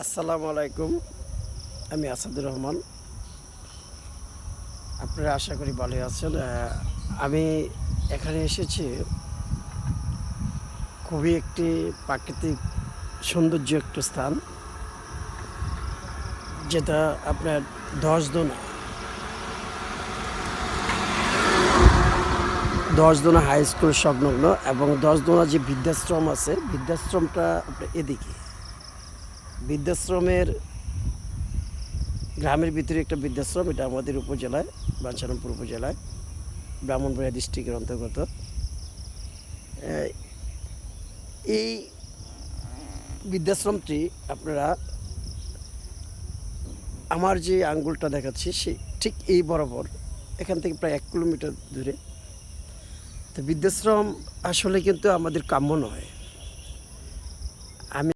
আসসালামু আলাইকুম। আমি আসাদুর রহমান। আপনারা আশা করি ভালোই আছেন। আমি এখানে এসেছি খুবই একটি প্রাকৃতিক সৌন্দর্য একটা স্থান, যেটা আপনার দশদোনা হাই স্কুল সংলগ্ন, এবং দশদোনা যে বৃদ্ধাশ্রম আছে, বৃদ্ধাশ্রমটা আপনার এদিকে। বৃদ্ধাশ্রমের গ্রামের ভিতরে একটা বৃদ্ধাশ্রম, এটা আমাদের উপজেলায়, বাঞ্ছারামপুর উপজেলায়, ব্রাহ্মণবাড়িয়া ডিস্ট্রিক্টের অন্তর্গত। এই বৃদ্ধাশ্রমটি আপনারা, আমার যে আঙ্গুলটা দেখাচ্ছি সে ঠিক এই বরাবর, এখান থেকে প্রায় 1 কিলোমিটার দূরে। তো বৃদ্ধাশ্রম আসলে কিন্তু আমাদের কাম্য নয়।